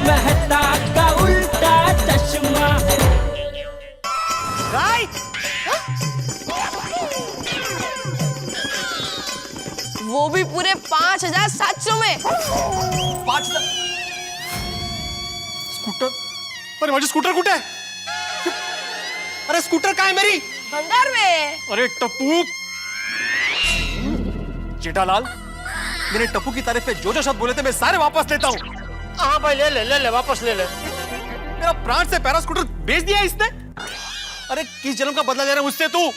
मेहता का उल्टा चश्मा। वो भी पूरे 5,700 में। 5,000 स्कूटर? अरे माझी स्कूटर कुठे आहे? अरे स्कूटर काय मेरी? भंगार में। अरे टप्पू, जेठालाल, मैंने टप्पू की तारीफ पे जो जो शब्द बोले थे मैं सारे वापस लेता हूँ। हाँ भाई ले ले ले ले वापस ले ले। मेरा प्राण से प्यारा स्कूटर बेच दिया इसने। अरे किस जन्म का बदला ले रहा है मुझसे तू?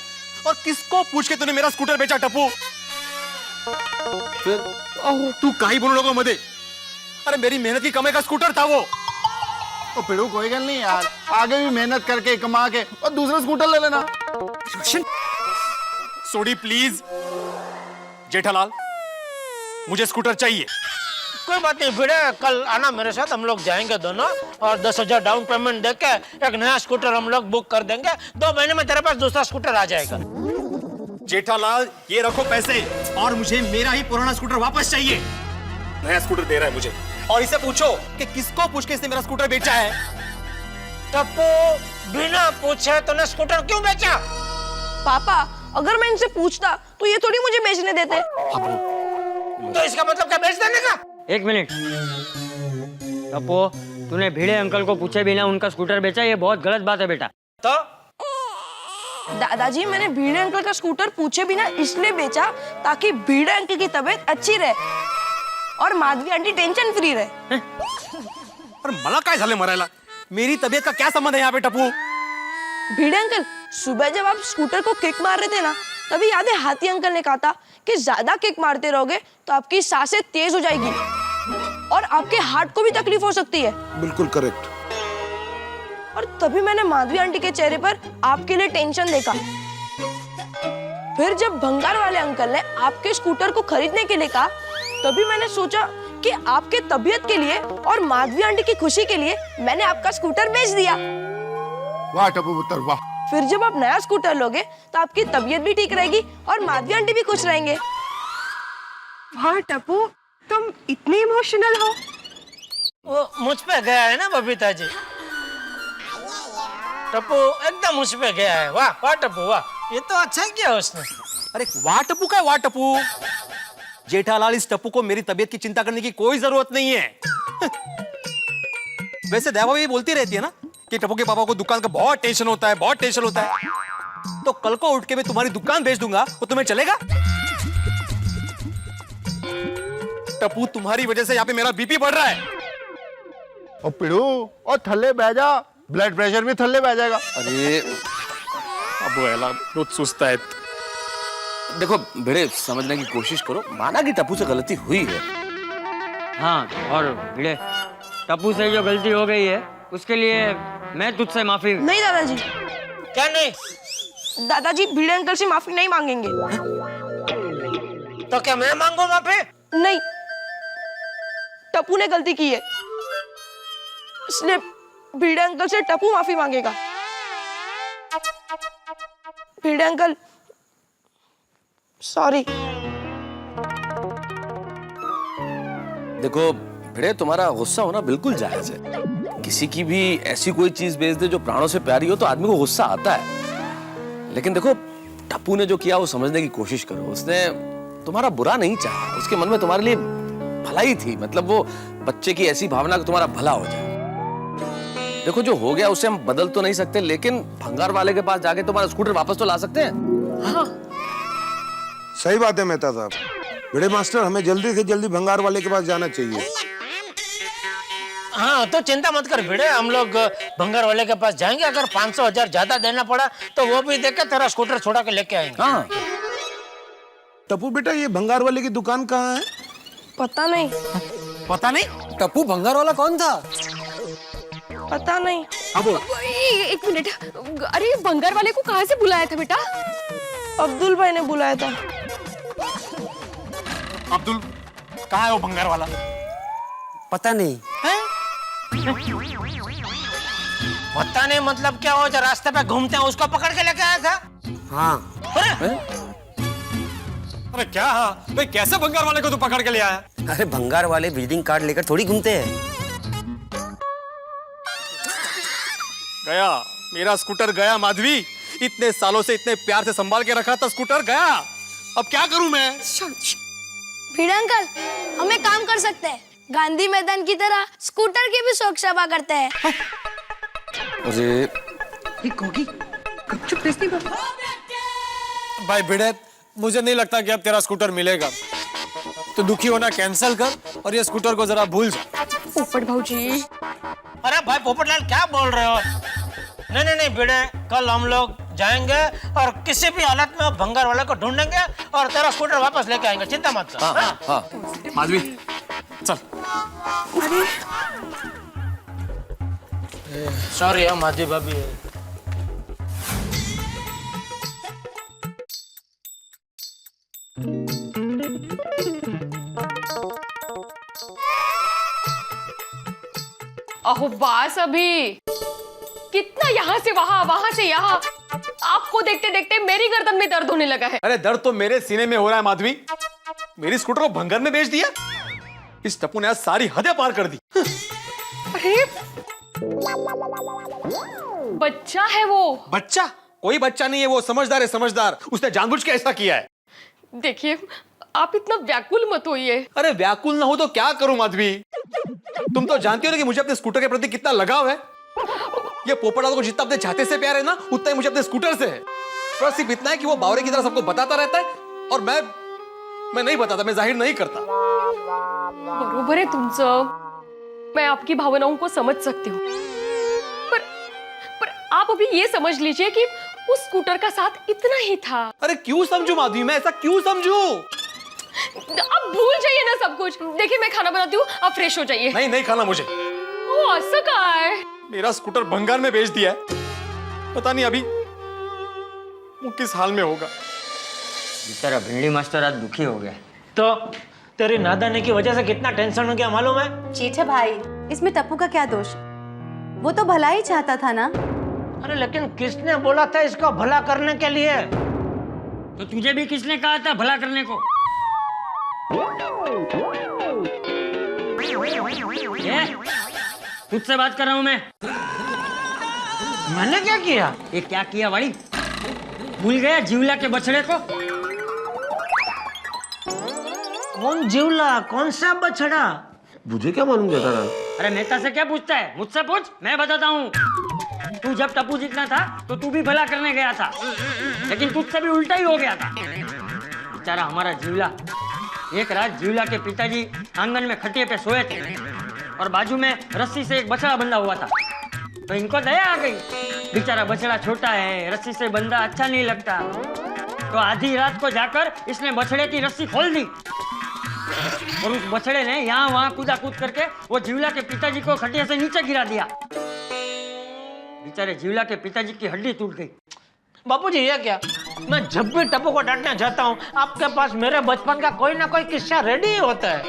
और किसको पूछ के तूने मेरा स्कूटर बेचा टप्पू? फिर तू काही बोलू नको मध्ये। अरे मेरी मेहनत की कमाई का स्कूटर था वो। तो पिड़ू कोई गल नहीं यार, आगे भी मेहनत करके कमा के और दूसरा स्कूटर ले लेना। सोडी प्लीज। जेठालाल, मुझे स्कूटर चाहिए। कोई बात नहीं भिड़े, कल आना मेरे साथ, हम लोग जाएंगे दोनों और 10,000 डाउन पेमेंट देके एक नया स्कूटर हम लोग बुक कर देंगे। 2 महीने में तेरे पास दूसरा स्कूटर आ जाएगा। जेठालाल, ये रखो पैसे और मुझे मेरा ही पुराना स्कूटर वापस चाहिए। नया स्कूटर दे रहा है मुझे और इसे पूछो कि किसको पूछ के इसने मेरा स्कूटर बेचा है। टप्पू, बिना पूछे तूने स्कूटर क्यों बेचा? पापा, अगर मैं इनसे पूछता तो ये थोड़ी मुझे बेचने देते। तो इसका मतलब क्या बेच देने का? 1 मिनट टप्पू, तूने भिड़े अंकल को पूछे बिना उनका स्कूटर बेचा, ये बहुत गलत बात है बेटा। तो दादाजी, मैंने भीड़े अंकल का स्कूटर पूछे बिना इसलिए बेचा ताकि भीड़े अंकल की तबीयत अच्छी रहे और माधवी आंटी टेंशन फ्री रहे। पर मला काय झाले मरायला? मेरी तबीयत का क्या संबंध है यहाँ पे टप्पू? भीड़े अंकल, सुबह जब आप स्कूटर को किक मार रहे थे ना, तभी याद है हाथी अंकल ने कहा था कि ज्यादा किक मारते रहोगे तो आपकी सांसें तेज हो जाएगी और आपके हार्ट को भी तकलीफ हो सकती है। बिल्कुल करेक्ट। और तभी मैंने माधवी आंटी के चेहरे पर आपके लिए टेंशन देखा। फिर जब भंगार वाले अंकल ने आपके स्कूटर को खरीदने के लिए कहा, तभी मैंने सोचा कि आपके तबीयत के लिए और माधवी आंटी की खुशी के लिए मैंने आपका स्कूटर बेच दिया। वाह टप्पू पुत्र वाह। फिर जब आप नया स्कूटर लोगे तो आपकी तबीयत भी ठीक रहेगी और माधवी आंटी भी खुश रहेंगे। वाह टप्पू, तुम इतने इमोशनल हो। वो मुझ पे गया है ना बबीता जी। टप्पू एकदम मुझ पे गया है। वाह वाह टप्पू वाह, ये तो अच्छा किया उसने। अरे वाह टप्पू का वाह टप्पू। जेठालाल, इस टप्पू को मेरी तबीयत की चिंता करने की कोई जरूरत नहीं है। वैसे देवा भी बोलती रहती है ना कि टप्पू के पापा को दुकान का बहुत टेंशन होता है, बहुत टेंशन होता है। तो कल को उठ के मैं तुम्हारी दुकान बेच दूंगा, वो तुम्हें चलेगा? टप्पू, तुम्हारी वजह से यहाँ पे मेरा बीपी बढ़ रहा है। और पिड़ू, और थल्ले बह जा, ब्लड प्रेशर भी थल्ले बह जाएगा। अरे अब वो बहुत सुस्त है। देखो भिड़े, समझने की कोशिश करो, माना कि टप्पू से गलती हुई है। हाँ, और भिड़े, टप्पू से जो गलती हो गई है उसके लिए मैं तुझसे माफी। नहीं दादाजी। क्या नहीं? दादाजी भीड़े अंकल से माफी नहीं मांगेंगे। तो क्या मैं मांगू माफी? नहीं, टप्पू ने गलती की है, इसलिए भीड़े अंकल से टप्पू माफी मांगेगा। भीड़े अंकल, सॉरी। देखो भिड़े, तुम्हारा गुस्सा होना बिल्कुल जायज है। किसी की भी ऐसी कोई चीज बेच दे जो प्राणों से प्यारी हो तो आदमी को गुस्सा आता है। लेकिन देखो, टप्पू ने जो किया वो समझने की कोशिश करो। उसने तुम्हारा बुरा नहीं चाहा, उसके मन में तुम्हारे लिए भलाई थी। मतलब वो बच्चे की ऐसी भावना कि तुम्हारा भला हो जाए। देखो जो हो गया उसे हम बदल तो नहीं सकते, लेकिन भंगार वाले के पास जाके तुम्हारा स्कूटर वापस तो ला सकते हैं। हाँ। सही बात है मेहता साहब। भिड़े मास्टर, हमें जल्दी से जल्दी भंगार वाले के पास जाना चाहिए। हाँ तो चिंता मत कर भिड़े, हम लोग भंगार वाले के पास जाएंगे। अगर 500,000 ज्यादा देना पड़ा तो वो भी देकर तेरा स्कूटर छोड़ा के लेके आएंगे। हाँ। टप्पू बेटा, ये भंगार वाले की दुकान कहाँ है? पता नहीं। पता नहीं? टप्पू, भंगार वाला कौन था? पता नहीं। अब एक मिनट, अरे भंगार वाले को कहाँ से बुलाया था बेटा? अब्दुल भाई ने बुलाया था। अब्दुल कहाँ है वो भंगार वाला? पता नहीं। पता नहीं मतलब क्या हो, जो रास्ते पे घूमते हैं उसको पकड़ के लेके आया था? हाँ। अरे क्या? हाँ भाई, कैसे भंगार वाले को तू पकड़ के ले आया? अरे भंगार वाले विजिटिंग कार्ड लेकर थोड़ी घूमते हैं। गया, मेरा स्कूटर गया माधवी। इतने सालों से इतने प्यार से संभाल के रखा था, स्कूटर गया। अब क्या करूं मैं? भिड़े अंकल, हम एक काम कर सकते हैं, गांधी मैदान की तरह स्कूटर की भी शोक सभा करते हैं। अरे भाई भिड़े, मुझे नहीं लगता कि अब तेरा स्कूटर मिलेगा। तो दुखी होना कैंसिल कर और ये स्कूटर को जरा भूल जा। पोपट भाऊजी, अरे भाई पोपटलाल क्या बोल रहे हो? नहीं नहीं नहीं भिड़े, कल हम लोग जाएंगे और किसी भी हालत में भंगार वाले को ढूंढेंगे और तेरा स्कूटर वापस लेके आएंगे, चिंता मत कर। हाँ हाँ माधवी चल। सॉरी माधवी भाभी। अहो बस अभी, कितना यहाँ से वहां, वहां से यहाँ, आपको देखते देखते मेरी गर्दन में दर्द होने लगा है। अरे दर्द तो मेरे सीने में हो रहा है माधवी। मेरी स्कूटर को भंगार में बेच दिया। इस टप्पू ने आज सारी हदें पार कर दी। अरे बच्चा है वो। बच्चा? कोई बच्चा नहीं है, वो समझदार है, समझदार। उसने जानबूझ के ऐसा किया है। देखिए, आप इतना व्याकुल मत होइए। अरे व्याकुल ना हो तो क्या करूं माधवी? तुम तो जानती हो ना कि मुझे अपने स्कूटर के प्रति कितना लगाव है। ये पोपटलाल को जितना अपने चाहते से प्यार है ना, उतना ही मुझे अपने स्कूटर से है। बस सिर्फ इतना है कि वो बावरे की तरह सबको बताता रहता है और मैं नहीं बताता, मैं जाहिर नहीं करता। बरोबर है तुमचं, मैं आपकी भावनाओं को समझ सकती हूँ, पर आप अभी ये समझ लीजिए कि उस स्कूटर का साथ इतना ही था। अरे क्यों समझू माधवी, मैं ऐसा क्यों समझू? आप भूल जाइए ना सब कुछ। देखिए मैं खाना बनाती हूँ, आप फ्रेश हो जाइए। नहीं नहीं खाना मुझे। ओ ऐसा काय? मेरा स्कूटर भंगार में बेच दिया है। पता नहीं अभी वो किस हाल में होगा। बेचारा भिंडी मास्टर आज दुखी हो गया। तो तेरी नादानी की वजह से कितना टेंशन हो गया मालूम है? जेठा भाई, इसमें टप्पू का क्या दोष? वो तो भला ही चाहता था ना। अरे लेकिन किसने बोला था इसका भला करने के लिए? तो तुझे भी किसने कहा था भला करने को? तुझसे बात कर रहा हूं मैं। मैंने क्या किया? ये क्या किया भाई? भूल गया जीवला के बछड़े को? कौन जीवला? कौन सा बछड़ा? मुझे क्या मालूम जेठालाल? अरे नेता से क्या पूछता है? मुझसे पूछ, मैं बताता हूँ। तू जब टप्पू जीतना था तो तू भी भला करने गया था, लेकिन तुझसे भी उल्टा ही हो गया था। बेचारा हमारा जीवला, एक रात जीवला के पिताजी आंगन में खटिया पे सोए थे और बाजू में रस्सी से एक बछड़ा बंधा हुआ था। तो इनको दया आ गई, बेचारा बछड़ा छोटा है, रस्सी से बंधा अच्छा नहीं लगता। तो आधी रात को जाकर इसने बछड़े की रस्सी खोल दी और उस बछड़े ने यहाँ वहाँ कूदा कूद करके वो जीवला के पिताजी को खटिया से नीचे गिरा दिया। बेचारे जीवला के पिताजी की हड्डी टूट गई। बापूजी ये क्या? मैं जब भी टप्पू को डांटने जाता हूँ, आपके पास मेरे बचपन का कोई ना कोई किस्सा रेडी होता है।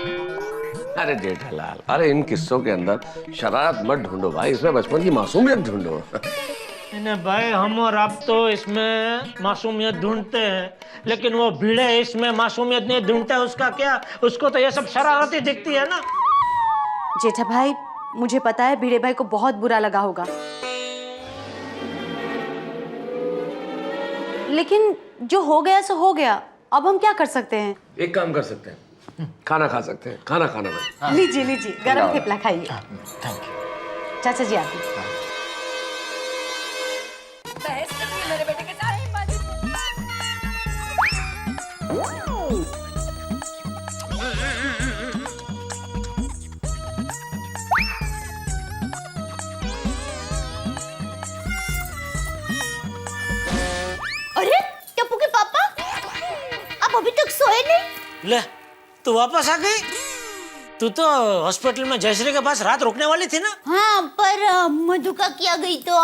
अरे जेठालाल, अरे इन किस्सों के अंदर शरारत मत ढूंढो भाई, इसमें बचपन की मासूमियत ढूंढो। नहीं भाई, हम और आप तो इसमें मासूमियत ढूंढते हैं, लेकिन वो भिड़े इसमें मासूमियत नहीं ढूंढता है। उसका क्या? उसको तो ये सब शरारतें दिखती है ना। जेठा भाई, मुझे पता है भिड़े भाई को बहुत बुरा लगा होगा, लेकिन जो हो गया सो हो गया। अब हम क्या कर सकते हैं? एक काम कर सकते हैं, खाना खा सकते हैं। खाना खाना भाई। लीजिए लीजिए, गरम थेपला खाइए। Thank you. चाचा जी आते हैं। अरे टप्पू के पापा, आप अभी तक सोए नहीं? ले, तू वापस आ गई? तू तो हॉस्पिटल में जयश्री के पास रात रुकने वाली थी ना? हाँ, पर मधुका किया गई तो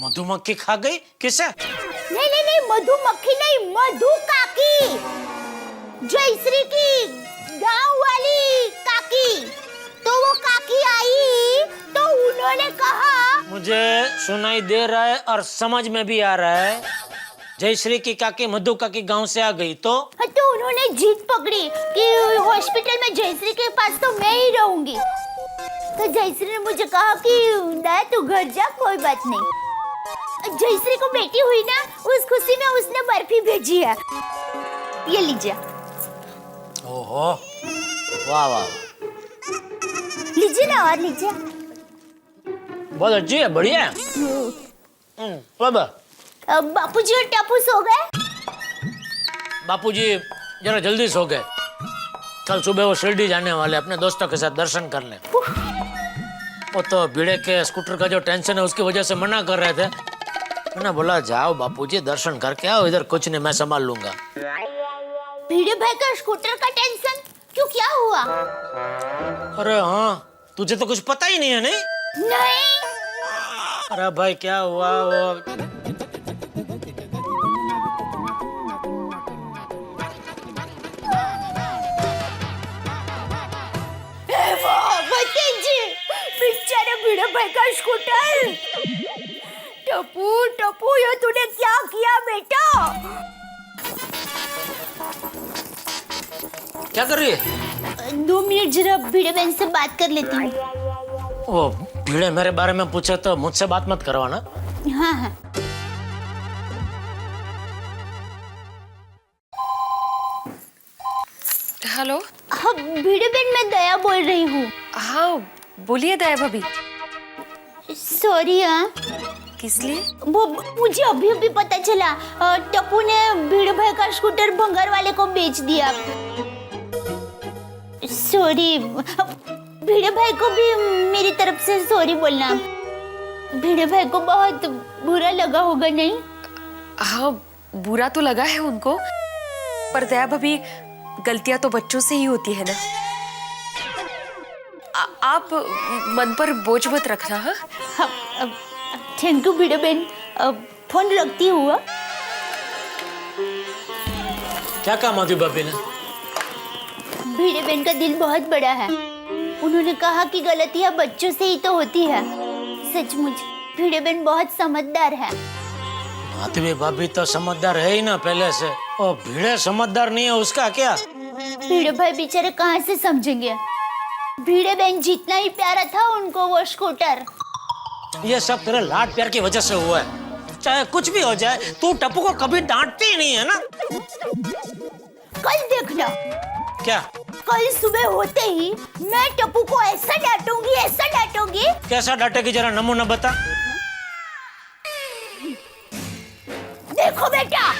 मधुमक्खी खा गई? किसे? नहीं नहीं नहीं, मधुमक्खी नहीं, मधु काकी, जयश्री की गांव वाली काकी। तो वो काकी आई तो उन्होंने कहा, मुझे सुनाई दे रहा है और समझ में भी आ रहा है, जयश्री की काकी मधु काकी गांव से आ गई। तो उन्होंने जीत पकड़ी कि हॉस्पिटल में जयश्री के पास तो मैं ही रहूंगी। तो जयश्री ने मुझे कहा कि ना तू घर जा, कोई बात नहीं। जयश्री को बेटी हुई ना, उस खुशी में उसने बर्फी भेजी है, ये लीजिए। ओहो, वाह वाह, लीजिए ना, और लीजिए। बहुत अच्छी है, बढ़िया है। बाबा, बापूजी और टप्पू सो गए? बापूजी जरा जल्दी सो गए। कल सुबह वो शिरडी जाने वाले, अपने दोस्तों के साथ दर्शन करने। वो तो भिड़े के स्कूटर का जो टेंशन है उसकी वजह से मना कर रहे थे। मैंने बोला जाओ बापूजी, दर्शन करके आओ, इधर कुछ नहीं, मैं संभाल लूंगा। भिड़े भाई का स्कूटर का टेंशन क्यों, क्या हुआ? अरे हाँ, तुझे तो कुछ पता ही नहीं है। नहीं। अरे भाई क्या हुआ, वो बेचारे भिड़े भाई का स्कूटर। टप्पू टप्पू, ये तूने क्या किया बेटा? क्या कर रही है? 2 मिनट जरा भिड़े बहन से बात कर लेती हूँ। वो भिड़े मेरे बारे में पूछे तो मुझसे बात मत करवाना। हाँ हाँ। हेलो। हाँ भिड़े बहन, मैं दया बोल रही हूँ। हाँ बोलिए दया भाभी। सॉरी। हाँ किस लिए? वो मुझे अभी अभी पता चला, टप्पू ने भिड़े भाई का स्कूटर भंगार वाले को बेच दिया। सॉरी। भिड़े भाई को भी मेरी तरफ से सॉरी बोलना। भिड़े भाई को बहुत बुरा लगा होगा, नहीं? हाँ बुरा तो लगा है उनको, पर दया भाभी गलतियां तो बच्चों से ही होती है ना। आप मन पर बोझ मत रखना। हाँ थैंक यू भिड़े बहन, फोन रखती हुआ। क्या कहा माधवी भाभी ने? भिड़े बहन का दिल बहुत बड़ा है। उन्होंने कहा कि गलतियां बच्चों से ही तो होती है। सचमुच भिड़े बहन बहुत समझदार है। माधवी भाभी तो समझदार है ही ना पहले से, और भिड़े समझदार नहीं है, उसका क्या? भिड़े भाई बेचारे कहाँ से समझेंगे? भिड़े बहन जितना ही प्यारा था उनको वो स्कूटर। ये सब तेरे लाड प्यार की वजह से हुआ है। चाहे कुछ भी हो जाए, तू टप्पू को कभी डांटती ही नहीं है ना। कल देखना। क्या? कल सुबह होते ही मैं टप्पू को ऐसा डांटूंगी, ऐसा डांटूंगी। कैसा डांटेगी, जरा नमूना बता। देखो बेटा,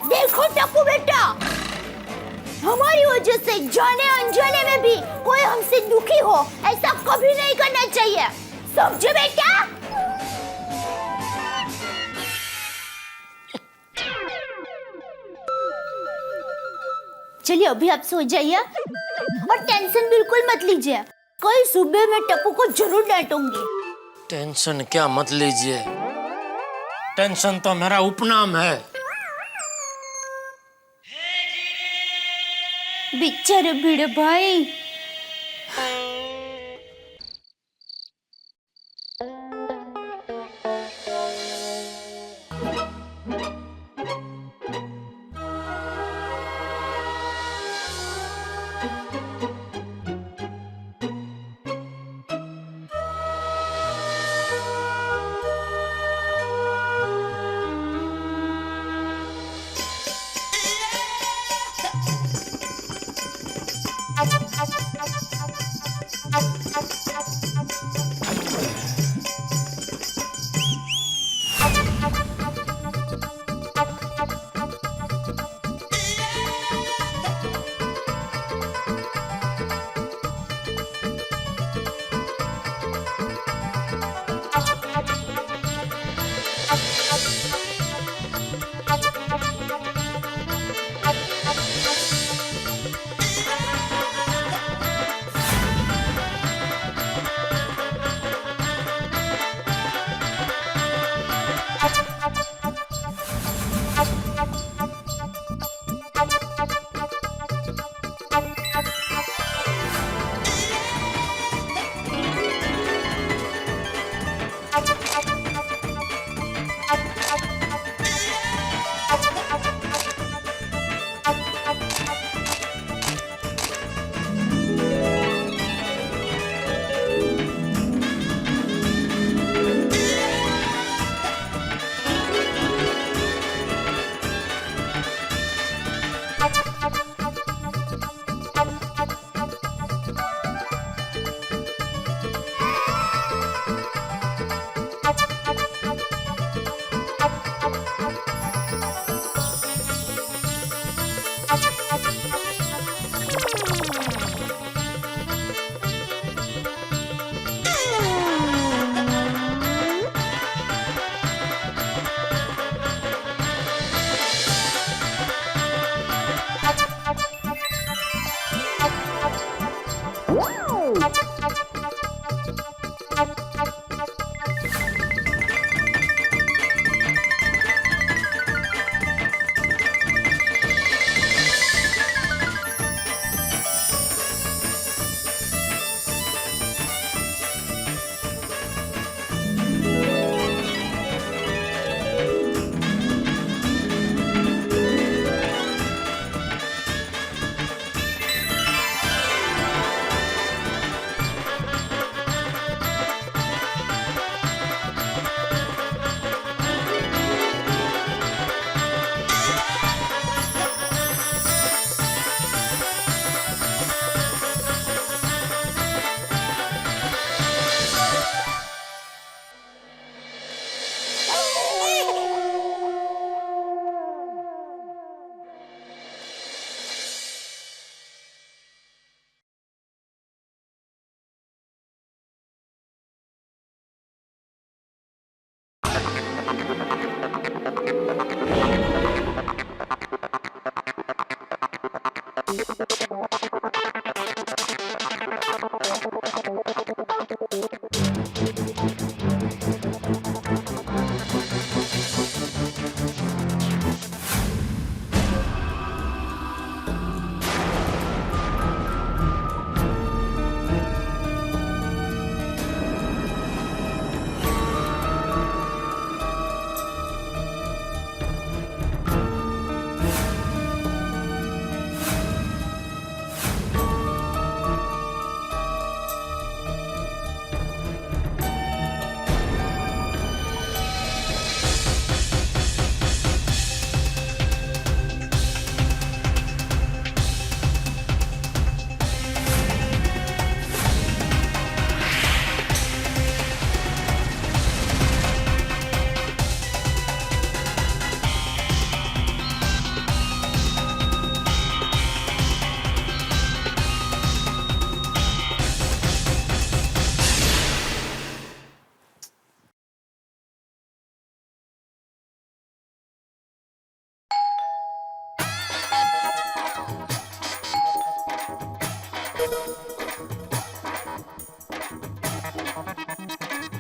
देखो टप्पू बेटा, हमारी वजह से जाने अनजाने में भी कोई हमसे दुखी हो, ऐसा कभी नहीं करना चाहिए, समझे बेटा? चलिए अभी आप सो जाइए और टेंशन बिल्कुल मत लीजिए। कल सुबह मैं टप्पू को जरूर डांटूंगी। टेंशन क्या मत लीजिए, टेंशन तो मेरा उपनाम है। बेचारे भिड़े भाई।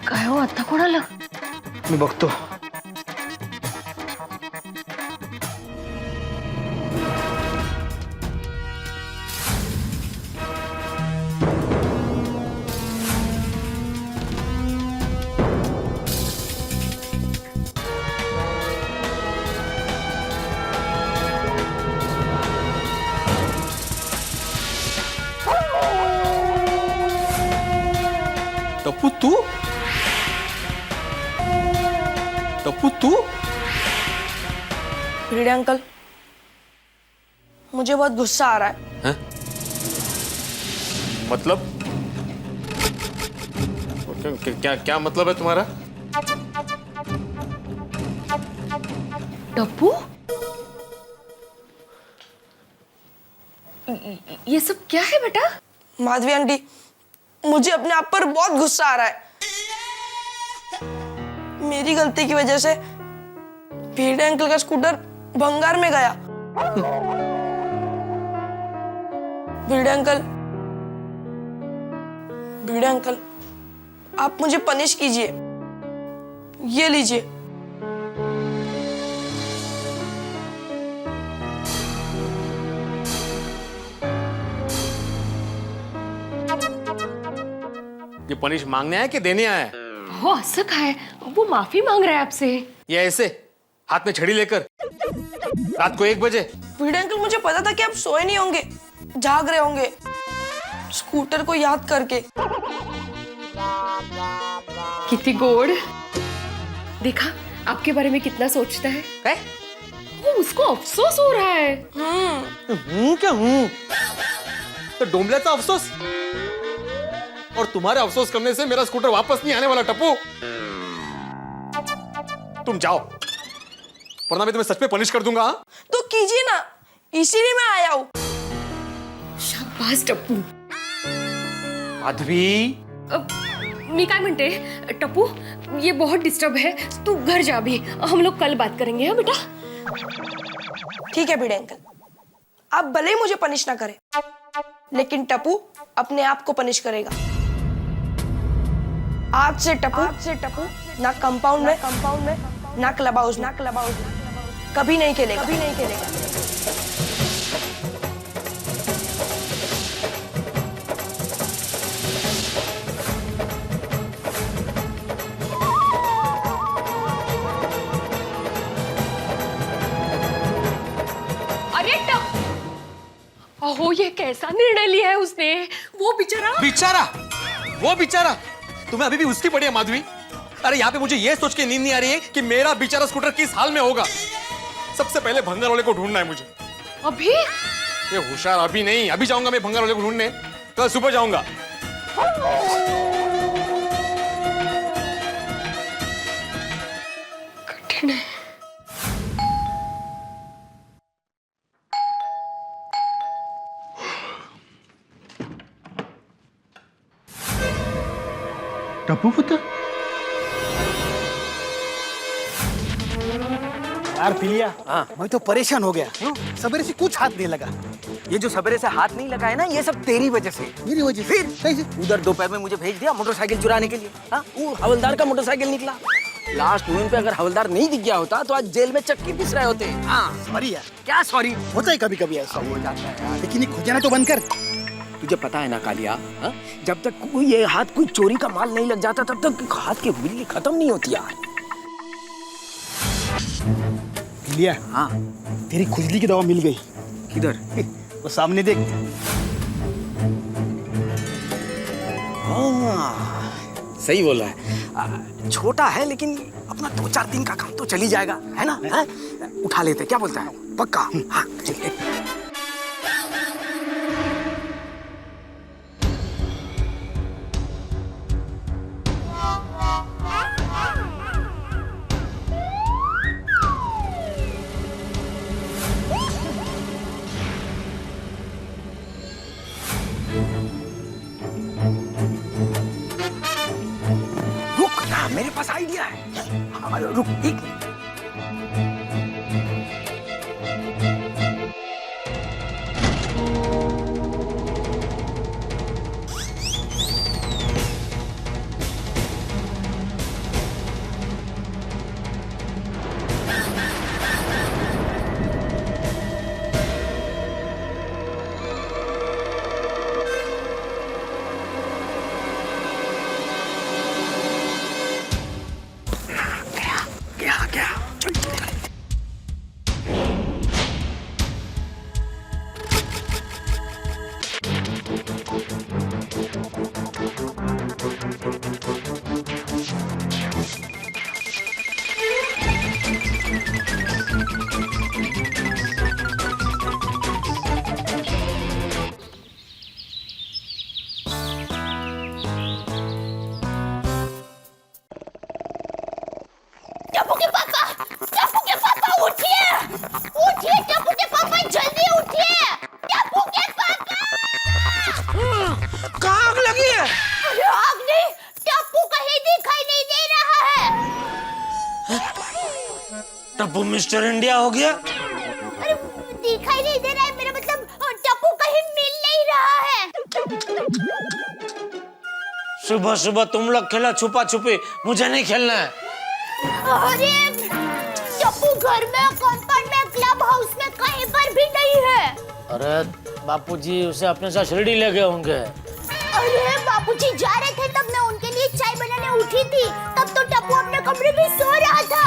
काय हो आता कोणाला? मी बघतो. टप्पू तू? टप्पू तू? भिड़े अंकल, मुझे बहुत गुस्सा आ रहा है। मतलब क्या क्या मतलब है तुम्हारा? टप्पू, ये सब क्या है बेटा? माधवी आंटी, मुझे अपने आप पर बहुत गुस्सा आ रहा है। मेरी गलती की वजह से भिड़े अंकल का स्कूटर भंगार में गया। भिड़े अंकल, आप मुझे पनिश कीजिए। ये लीजिए। ये पनिश मांगने आया कि देने आया है? वो असं है, वो माफी मांग रहा है आपसे। ये ऐसे हाथ में छड़ी लेकर रात को 1 बजे? भिड़े अंकल, मुझे पता था कि आप सोए नहीं होंगे, जाग रहे होंगे, स्कूटर को याद करके। कितनी गोड़। देखा आपके बारे में कितना सोचता है। वो उसको अफसोस हो रहा है। क्या तो डोंबल्याचा अफसोस? और तुम्हारे अफसोस करने से मेरा स्कूटर वापस नहीं आने वाला टप्पू। तुम जाओ, वरना मैं तुम्हें सच में पनिश कर दूंगा। तो कीजिए ना, इसीलिए मैं आया हूँ। शाबाश टप्पू। माधवी, मी काय म्हणते टप्पू, ये बहुत डिस्टर्ब है, तू घर जा भी, हम लोग कल बात करेंगे। हाँ बेटा? ठीक है भिड़े अंकल, आप भले ही मुझे पनिश ना करें, लेकिन टप्पू अपने आप को पनिश करेगा। आज से टप्पू ना कंपाउंड में ना क्लब हाउस कभी नहीं खेलेगा। अरे अहो, ये कैसा निर्णय लिया है उसने? वो बेचारा तुम्हें अभी भी उसकी पड़ी है माधवी। अरे यहाँ पे मुझे ये सोच के नींद नहीं आ रही है कि मेरा बेचारा स्कूटर किस हाल में होगा। सबसे पहले भंगार वाले को ढूंढना है मुझे। अभी? ये होशियार अभी नहीं, अभी जाऊंगा मैं भंगार वाले को ढूंढने, कल सुबह जाऊंगा। कठिन है। टप्पू पुत्र यार पिलिया, मैं तो परेशान हो गया। सवेरे से कुछ हाथ नहीं लगा। ये जो सवेरे से हाथ नहीं लगा है ना, ये सब तेरी वजह से। मेरी वजह से? फिर कैसे? उधर दोपहर में मुझे भेज दिया मोटरसाइकिल चुराने के लिए। हाँ, वो हवलदार का मोटरसाइकिल निकला। लास्ट मोमेंट पे अगर हवलदार नहीं दिख गया होता तो आज जेल में चक्की पिस रहे होते। हाँ सॉरी यार। क्या सॉरी? होता है कभी कभी ऐसा। हो जाता है यार। लेकिन ये खुजाना तो बंद कर। तुझे पता है ना कालिया, हाँ? जब तक कोई ये हाथ कोई चोरी का माल नहीं लग जाता तब तक हाथ की बिजली खत्म नहीं होती यार। लिया, हाँ तेरी खुजली की दवा मिल गई। किधर? वो सामने देख। सही बोला है। छोटा है लेकिन अपना 2-4 दिन का काम तो चल ही जाएगा, है ना? है? उठा लेते, क्या बोलता है? पक्का? हाँ चलिए। मेरे पास आइडिया है। रुक एक टप्पू मिस्टर इंडिया हो गया। अरे दिखाई नहीं दे रहा है, मेरा मतलब टप्पू कहीं मिल नहीं रहा है। सुबह सुबह तुम लोग खेला छुपा छुपी, मुझे नहीं खेलना है। अरे टप्पू घर में, कंपाउंड में, क्लब हाउस में कहीं पर भी नहीं है। अरे बापूजी उसे अपने साथ शिरडी ले गए होंगे। अरे बापूजी जा रहे थे तब मैं उनके लिए चाय बनाने उठी थी, तब तो टप्पू अपने कमरे में सो रहा था।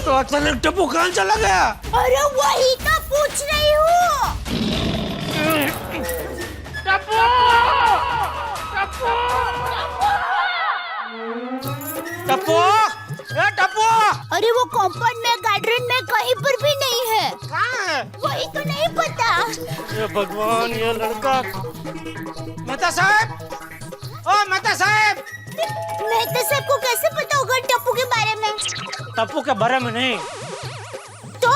तो अचानक टप्पू कहाँ चला गया? अरे वही तो पूछ रही हूँ। टप्पू! टप्पू! टप्पू! ए टप्पू! अरे वो कंपाउंड में, गार्डन में कहीं पर भी नहीं है। कहाँ है? वही तो नहीं पता। ये भगवान, ये लड़का। मेहता साहब! ओ मेहता साहब! मेहता साहब को कैसे पता होगा टप्पू के बारे में? टप्पू के बारे में नहीं तो?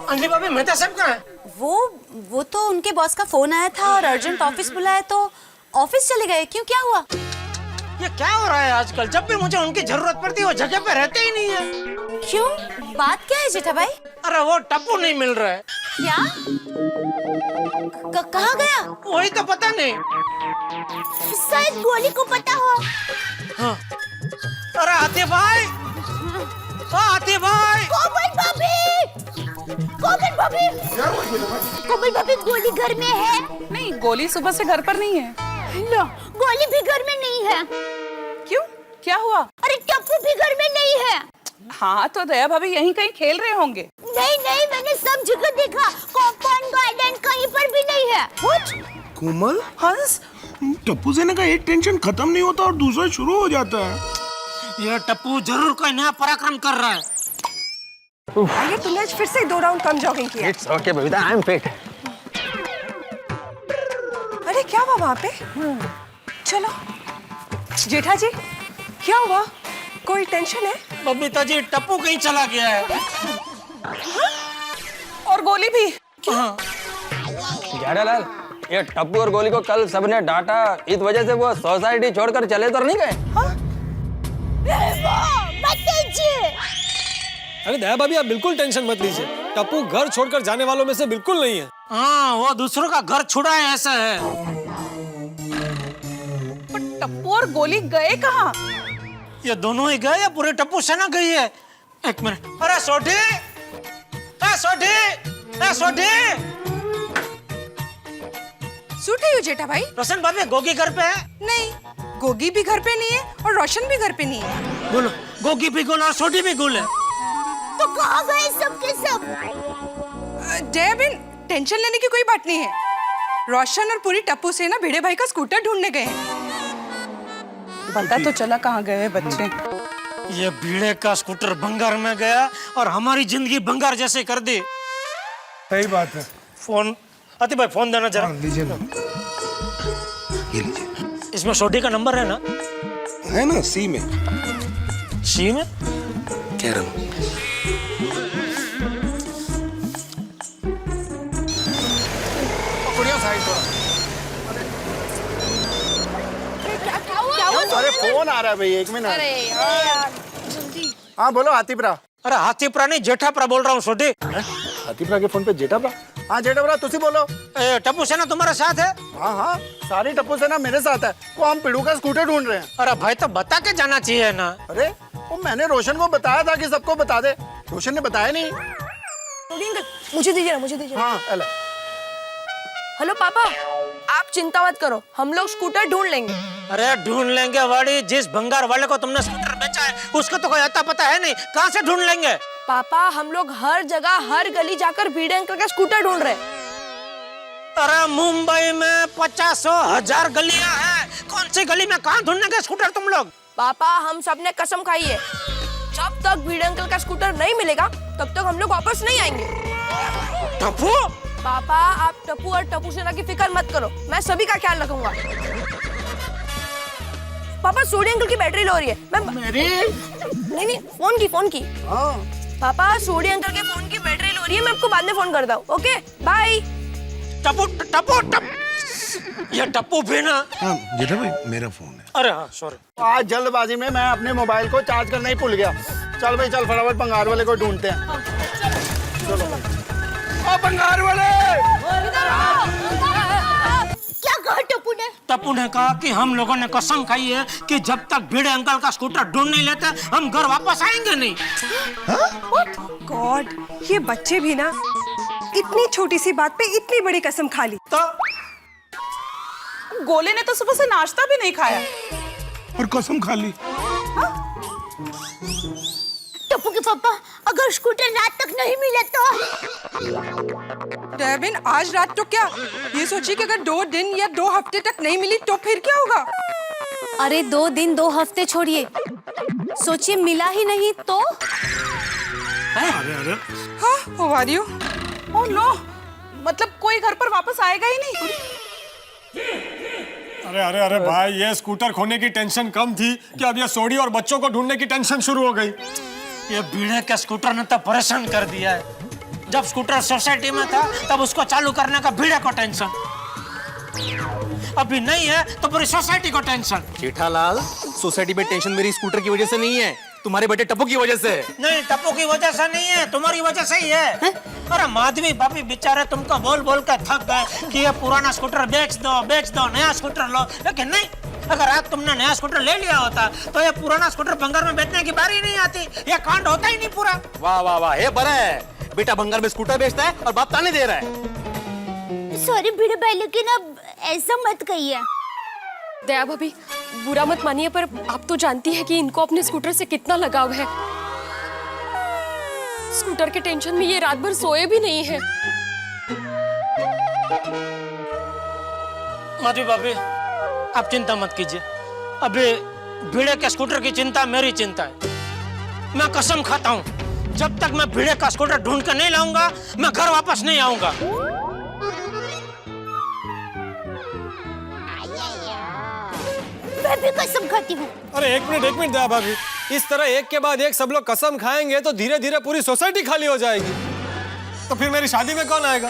अंजलि भाभी, मेहता साहब कहाँ है? वो तो उनके बॉस का फोन आया था और अर्जेंट ऑफिस बुलाया तो ऑफिस चले गए। क्यों, क्या हुआ? ये क्या हो रहा है आजकल? जब भी मुझे उनकी जरूरत पड़ती है वो जगह पे रहते ही नहीं है। क्यों? बात क्या है जेठा भाई? अरे वो टप्पू नहीं मिल रहा है। क्या? कहाँ गया? वही तो पता नहीं। शायद गोली को पता हो। हाँ। अरे आते भाई, आते भाई। कोमल भाभी, कोमल भाभी, कोमल भाभी गोली घर में है? नहीं, गोली सुबह से घर पर नहीं है। लो, गोली भी घर में नहीं है। क्यों? क्या हुआ? अरे टप्पू भी घर में नहीं है। हाँ, तो दया भाभी यहीं कहीं खेल रहे होंगे। नहीं नहीं, मैंने सब जगह देखा, कंपाउंड गार्डन कहीं पर भी नहीं है। कोमल, हंस, टप्पू से का एक टेंशन खत्म नहीं होता और दूसरा शुरू हो जाता है। ये टप्पू जरूर कोई नया पराक्रम कर रहा है। आइए, तुमने आज फिर से 2 राउंड कम जॉगिंग किया। It's okay Babita, I am fit. अरे क्या हुआ वहाँ पे? चलो जेठा जी, क्या हुआ? कोई टेंशन है? बबीता जी, टप्पू कहीं चला गया है। और गोली भी? जेठालाल, ये टप्पू और गोली को कल सबने डांटा, इस वजह से वो सोसाइटी छोड़कर चले तो नहीं गए? अरे दया भाभी, आप बिल्कुल टेंशन मत लीजिए। टप्पू घर छोड़कर जाने वालों में से बिल्कुल नहीं है। हाँ, वो दूसरों का घर छुड़ा है, ऐसा है। पर टप्पू और गोली गए कहाँ? ये दोनों ही गए या पूरे टप्पू सेना गई है? एक मिनट। अरे सोठी, सोठी, सोठी। सूटे हो जेठा भाई? रोशन भाभी, गोगी घर पे है? नहीं, गोगी भी घर पे नहीं है और रोशन भी घर पे नहीं है। बोलो, गोगी भी गुल और सोठी भी गुल है। तो कहाँ गए सब के सब? जयाबिन, टेंशन लेने की कोई बात नहीं है। रोशन और पूरी टप्पू से ना भिड़े भाई का स्कूटर ढूंढने गए हैं। पता तो चला कहाँ गए बच्चे। ये भीड़े का स्कूटर बंगार में गया और हमारी जिंदगी बंगार जैसे कर दी। सही बात है। फोन, अति भाई फोन देना जरा। लीजिए ना, ये लीजिए। इसमें सोटी का नंबर है ना? है ना, सी में। सी में? कह रहा हूँ। अरे फोन आ रहा है भाई, 1 मिनट। अरे यार, जल्दी। हाँ बोलो हाथीप्रा। अरे हाथीप्रा नहीं, जेठाप्रा बोल रहा हूँ। सोटी, हाथीप्रा के फोन पे जेठाप्रा? हाँ जेठाप्रा, तुसी बोलो। टप्पू सेना तुम्हारे साथ है? हाँ हाँ, सारी टप्पू सेना मेरे साथ है। वो हम पिड़ू का स्कूटर ढूंढ रहे हैं। अरे भाई, तो बता के जाना चाहिए ना। अरे वो मैंने रोशन को बताया था कि सबको बता दे, रोशन ने बताया नहीं। मुझे दीजिए ना, मुझे दीजिए। हाँ अले। हेलो पापा, आप चिंता मत करो, हम लोग स्कूटर ढूंढ लेंगे। अरे ढूंढ लेंगे वाड़ी, जिस भंगार वाले को तुमने स्कूटर बेचा है उसका तो कोई अता पता है नहीं, कहाँ से ढूंढ लेंगे? पापा, हम लोग हर जगह हर गली जाकर भिड़े अंकल का स्कूटर ढूंढ रहे हैं। अरे मुंबई में 50,000 गलियां हैं, कौन सी गली में कहाँ ढूंढेंगे स्कूटर तुम लोग? पापा, हम सब ने कसम खाई है, जब तक भिड़े अंकल का स्कूटर नहीं मिलेगा तब तक हम लोग वापस नहीं आएंगे। टप्पू? पापा, आप टप्पू और टप्पू सेना की फिक्र मत करो, मैं सभी का ख्याल रखूंगा। पापा, सोडी अंकल की बैटरी लो रही है। मैं मेरी? नहीं, फोन की। हाँ। पापा, सोडी अंकल के फोन की बैटरी लो रही है, मैं आपको बाद में फोन करता हूँ। Okay, bye. टप्पू, ये टप्पू भी ना? हाँ जेठा भाई, मेरा फोन है। अरे हाँ, सॉरी। आज जल्दबाजी में मैं अपने मोबाइल को चार्ज करना ही भूल गया। चल भाई चल, फटाफट बंगार वाले को ढूंढते हैं। चलो। ओ बंगार वाले! क्या कहा टप्पू ने? टप्पू ने कहा कि हम लोगों ने कसम खाई है कि जब तक भिड़े अंकल का स्कूटर ढूंढ नहीं लेते हम घर वापस आएंगे नहीं। गॉड, ये बच्चे भी ना इतनी छोटी सी बात पे इतनी बड़ी कसम खा ली। तो गोले ने तो सुबह से नाश्ता भी नहीं खाया और कसम खा ली। टप्पू के पापा, अगर स्कूटर रात तक नहीं मिले तो? डेविन, आज रात तो क्या, ये सोचिए कि अगर 2 दिन या 2 हफ्ते तक नहीं मिली तो फिर क्या होगा? अरे 2 दिन 2 हफ्ते छोड़िए, सोचिए मिला ही नहीं तो? हाँ, how are you? Oh no, मतलब कोई घर पर वापस आएगा ही नहीं। अरे भाई, ये स्कूटर खोने की टेंशन कम थी कि अब ये सोडी और बच्चों को ढूंढने की टेंशन शुरू हो गई। ये भीड़े के स्कूटर ने तो परेशान कर दिया है। जब स्कूटर सोसाइटी में था तब उसको चालू करने का भीड़े को टेंशन, अभी नहीं है तो पूरी सोसाइटी को टेंशन। जेठालाल, सोसाइटी में टेंशन मेरी स्कूटर की वजह से नहीं है, तुम्हारे बेटे टप्पू की वजह से। नहीं, टप्पू की वजह से नहीं है, तुम्हारी वजह से ही है। अरे माधवी भाभी बेचारे तुमको बोल बोल कर थक गए कि ये पुराना स्कूटर बेच दो, नया स्कूटर लो। लेकिन नहीं, अगर आज तुमने नया स्कूटर ले लिया होता तो ये पुराना स्कूटर भंगार में बेचने की बारी नहीं आती, ये कांड होता ही नहीं पूरा। वाह वाह वाह, ये बड़ा है। बेटा भंगार में स्कूटर बेचता है और बाप ताने दे रहा है। सॉरी भिड़े भाई, लेकिन अब ऐसा मत कहिए। दया भाभी, बुरा मत मानिए, पर आप तो जानती है कि इनको अपने स्कूटर से कितना लगाव है। स्कूटर के टेंशन में ये रात भर सोए भी नहीं है। माधवी भाभी, आप चिंता मत कीजिए। अभी भिड़े के स्कूटर की चिंता मेरी चिंता है। मैं कसम खाता हूँ, जब तक मैं भिड़े का स्कूटर ढूंढ कर नहीं लाऊंगा, मैं घर वापस नहीं आऊंगा। मैं भी कसम खाती हूँ। अरे एक मिनट दया भाभी, इस तरह एक के बाद एक सब लोग कसम खाएंगे तो धीरे धीरे पूरी सोसाइटी खाली हो जाएगी। तो फिर मेरी शादी में कौन आएगा?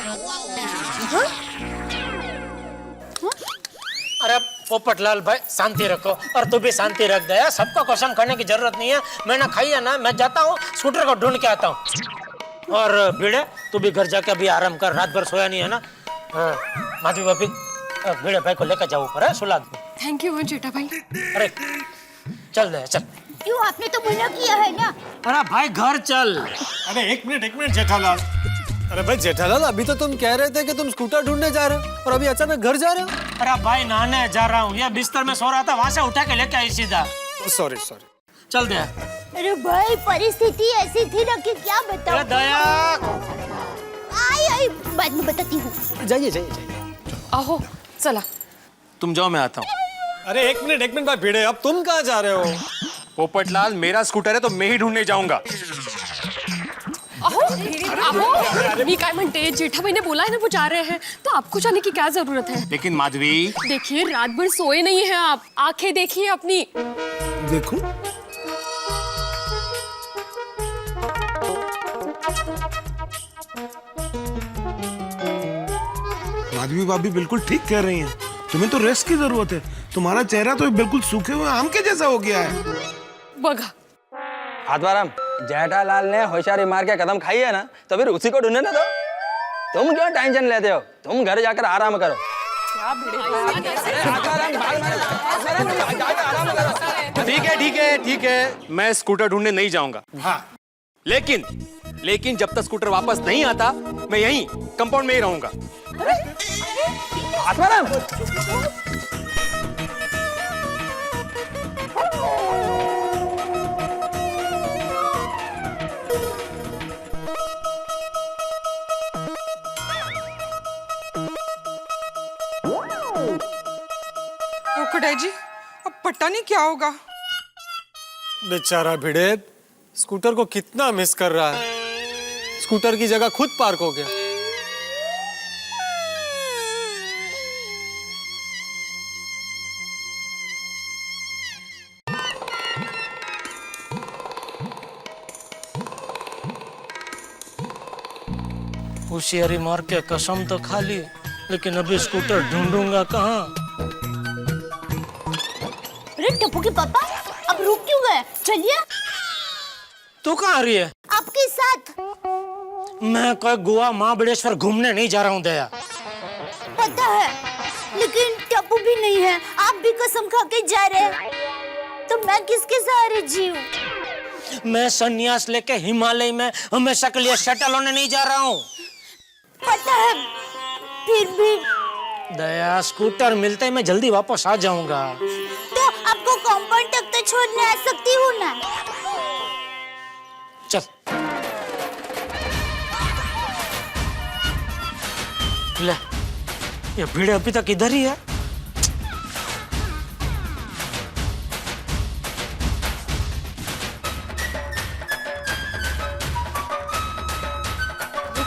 अरे पोपटलाल भाई, शांति रखो, और तू भी शांति रख दया। सबको कसम खाने की जरूरत नहीं है। मैंने खाई है ना, मैं जाता हूँ स्कूटर को ढूंढ के आता हूँ। और भिड़े, तू भी घर जाके अभी आराम कर, रात भर सोया नहीं है ना। माधवी भाभी, भिड़े भाई को लेकर जाओ ऊपर, सुला दो। थैंक यू जेठा भाई। अरे चल दे, चल। क्यों, आपने तो मना किया है ना। अरे भाई घर चल। अरे एक मिनट जेठालाल। अरे भाई जेठालाल, अभी तो तुम कह रहे थे कि तुम स्कूटर ढूंढने जा रहे हो और अभी अचानक घर जा रहे हो। अरे भाई नहाने जा रहा हूँ, या बिस्तर में सो रहा था, वहां से उठा के लेके आई सीधा। सॉरी। चल दे। अरे भाई, परिस्थिति ऐसी थी ना कि क्या बताऊं। दया, आई बाद में बताती हूँ। जाइए। आहो, चला। तुम जाओ, मैं आता हूँ। अरे एक मिनट भाई भिड़े, अब तुम कहाँ जा रहे हो? पोपटलाल, मेरा स्कूटर है तो मैं ही ढूंढने जाऊंगा। आहो, मी काय म्हणते, जेठा भाई ने बोला है ना वो जा रहे हैं, तो आपको जाने की क्या जरूरत है? लेकिन माधवी, देखिए रात भर सोए नहीं हैं आप, आंखें देखिए अपनी। देखूं? माधवी भाभी बिल्कुल ठीक कह रही हैं। तुम्हें तो रेस्ट की जरूरत है। तुम्हारा चेहरा तो बिल्कुल सूखे हुए आम के जैसा हो गया है। बघा, आत्माराम, जेठालाल ने होशियारी मार के कदम खाई है ना, तो फिर उसी को ढूंढने ना दो। तुम क्यों टेंशन लेते हो? तुम घर जाकर आराम करो। ठीक है, मैं स्कूटर ढूंढने नहीं जाऊंगा। हाँ, लेकिन जब तक स्कूटर वापस नहीं आता, मैं यहीं कंपाउंड में ही रहूंगा। आत्माराम, जी, अब पता नहीं क्या होगा। बेचारा भिड़े स्कूटर को कितना मिस कर रहा है। स्कूटर की जगह खुद पार्क हो गया। होशियारी मार के कसम तो खा ली, लेकिन अभी स्कूटर ढूंढूंगा कहाँ? अरे टप्पू के पापा, अब रुक क्यों गए? चलिए। तू कहाँ आ रही है? आपके साथ। मैं कोई गोवा महाबलेश्वर घूमने नहीं जा रहा हूँ दया। पता है, लेकिन टप्पू भी नहीं है, आप भी कसम खा के जा रहे हैं, तो मैं किसके सहारे जीऊं? मैं संन्यास लेके हिमालय में हमेशा के लिए सेटल होने नहीं जा रहा हूँ। पता है, फिर भी दया, स्कूटर मिलते ही मैं जल्दी वापस आ जाऊंगा। तो आपको कंपाउंड तक तो छोड़ने आ सकती हूँ ना? चल ले, ये भीड़ अभी तक इधर ही है।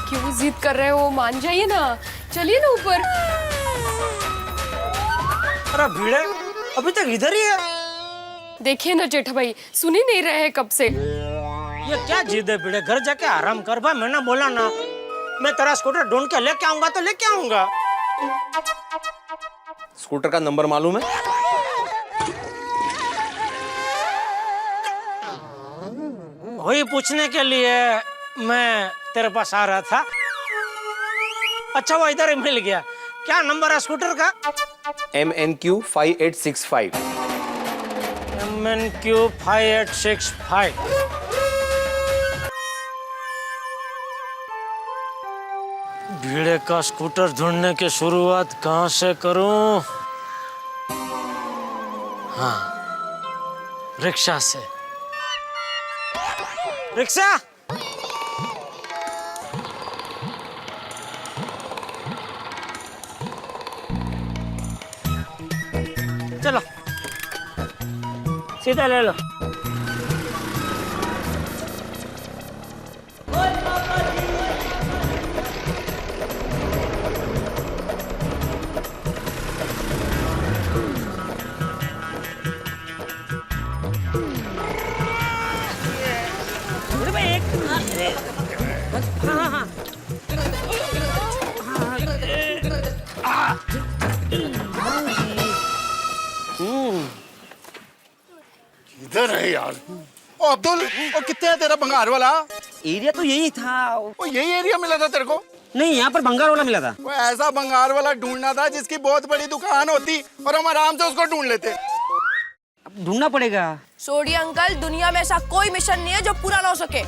क्यों जिद कर रहे हो? मान जाइए ना, चलिए ना ऊपर। अरे भीड़ अभी तक इधर ही है। देखिए ना जेठा भाई, सुन ही नहीं रहे हैं कब से। ये क्या जिद है भीड़? घर जाके आराम कर भाई, मैंने बोला ना, मैं तेरा स्कूटर ढूंढ के लेके आऊंगा तो लेके आऊंगा। स्कूटर का नंबर मालूम है? वही पूछने के लिए मैं तेरे पास आ रहा था। अच्छा वो इधर ही मिल गया। क्या नंबर है स्कूटर का? MNQ 5865। MNQ 5865। भीड़े का स्कूटर ढूंढने की शुरुआत कहाँ से करूं? हाँ, रिक्शा से। रिक्शा! चलो सीधा ले लो। इधर है यार। ओ अब्दुल, ओ कितने है तेरा भंगार वाला? एरिया तो यही था। ओ यही एरिया मिला था तेरे को? नहीं, यहाँ पर भंगार वाला मिला था। वो ऐसा भंगार वाला ढूंढना था जिसकी बहुत बड़ी दुकान होती और हम आराम से उसको ढूंढ लेते। अब ढूंढना पड़ेगा। छोड़िए अंकल, दुनिया में ऐसा कोई मिशन नहीं है जो पूरा ना हो सके,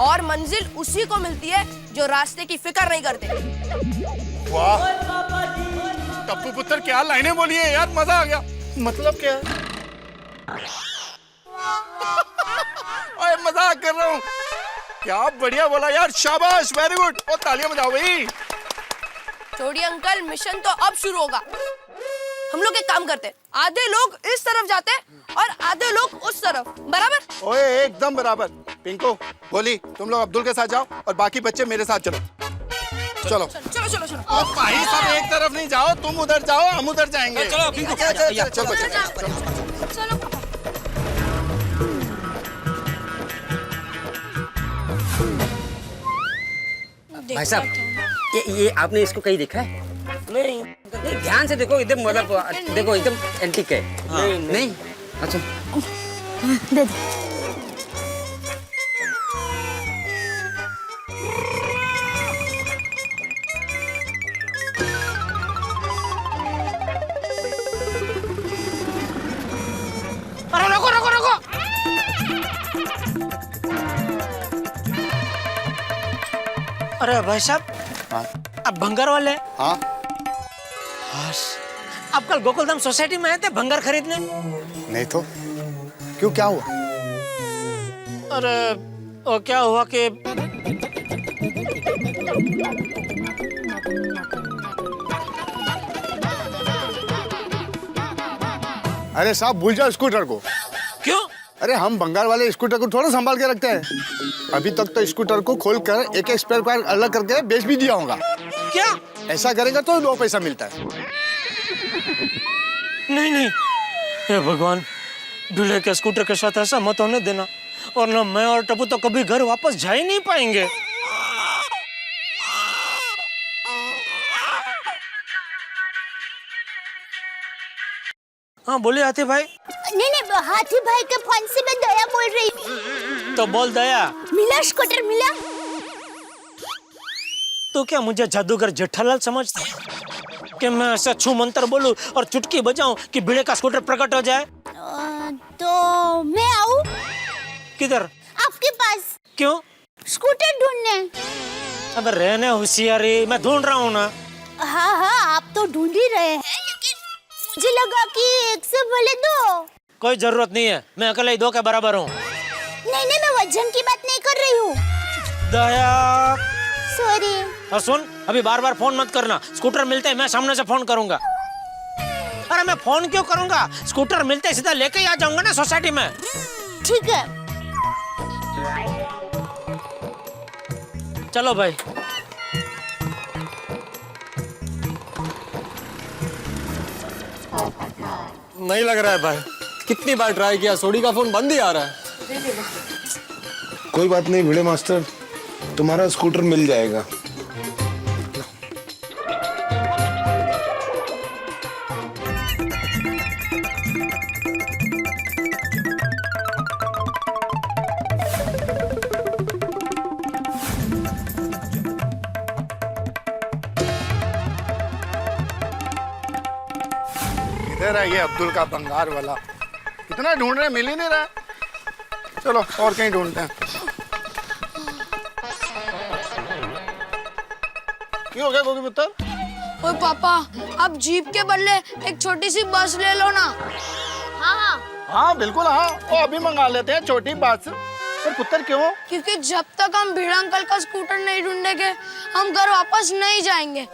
और मंजिल उसी को मिलती है जो रास्ते की फिक्र नहीं करते। वाह टप्पू पुत्र, क्या लाइनें बोली है यार, मजा आ गया। मतलब क्या है? ओए मजाक कर रहा हूँ। क्या बढ़िया बोला यार, शाबाश, वेरी गुड। और तालियां बजाओ भाई। छोड़िए अंकल, मिशन तो अब शुरू होगा। हम लोग एक काम करते, आधे लोग इस तरफ जाते और आधे लोग उस तरफ, बराबर? ओए एकदम बराबर। पिंको, बोली, तुम लोग अब्दुल के साथ जाओ और बाकी बच्चे मेरे साथ चलो। चलो चलो चलो चलो। ओ भाई सब एक तरफ नहीं जाओ, तुम उधर जाओ, हम उधर जाएंगे। चलो पिंको, चलो। भाई साहब, ये आपने इसको कहीं देखा है? नहीं, ध्यान से देखो, इधर मतलब देखो, एकदम एंटीक है। नहीं? अच्छा दे दो। अरे रुको रुको रुको! अरे भाई साहब, आप भंगार वाले? हाँ। आप कल गोकुलधाम सोसाइटी में आए थे भंगार खरीदने? नहीं तो क्यों, क्या हुआ? अरे वो क्या हुआ कि अरे साहब, भूल जाओ स्कूटर को। क्यों? अरे हम बंगाल वाले स्कूटर को थोड़ा संभाल के रखते हैं। अभी तक तो स्कूटर को खोलकर एक स्पेयर पार्ट अलग करके बेच भी दिया होगा। क्या? ऐसा करेगा तो 2 पैसा मिलता है। नहीं नहीं, हे भगवान, दूल्हे के स्कूटर के साथ ऐसा मत होने देना, और ना मैं और टप्पू तो कभी घर वापस जा ही नहीं पाएंगे। हाँ बोलिए हाथी भाई। नहीं, हाथी भाई के फोन से मैं दया बोल रही हूँ। तो बोल दया। मिला स्कूटर मिला? तो क्या मुझे जादूगर जेठालाल समझता है कि मैं ऐसा छू मंत्र बोलूं और चुटकी बजाऊं कि भिड़े का स्कूटर प्रकट हो जाए? तो मैं आऊं किधर? आपके पास। क्यों? स्कूटर ढूंढने। अब रहने होशियारी, मैं ढूंढ रहा हूँ ना। हाँ, आप तो ढूंढ ही रहे हैं, लेकिन मुझे लगा कि एक से बोले 2। कोई जरूरत नहीं है, मैं अकेले ही 2 के बराबर हूँ। नहीं, मैं वजन की बात नहीं कर रही हूँ। दया, सॉरी। और सुन, अभी बार बार फोन मत करना। स्कूटर मिलते ही मैं सामने से फोन करूंगा। अरे मैं फोन क्यों करूंगा? स्कूटर मिलते ही सीधा लेके ही आ जाऊंगा ना सोसाइटी में। ठीक है। चलो भाई। नहीं लग रहा है भाई, कितनी बार ट्राई किया, सोडी का फोन बंद ही आ रहा है। कोई बात नहीं भिड़े मास्टर, तुम्हारा स्कूटर मिल जाएगा। किधर है ये अब्दुल का भंगार वाला? कितना ढूंढ रहे, मिल ही नहीं रहा। चलो और कहीं ढूंढते हैं। क्यों हो गया गोगी पुत्र? ओए पापा, अब जीप के बदले एक छोटी सी बस ले लो ना। हाँ बिल्कुल, हाँ वो अभी मंगा लेते हैं छोटी बस। पर पुत्र क्यों? क्योंकि जब तक हम भीड़ अंकल का स्कूटर नहीं ढूंढेंगे हम घर वापस नहीं जाएंगे।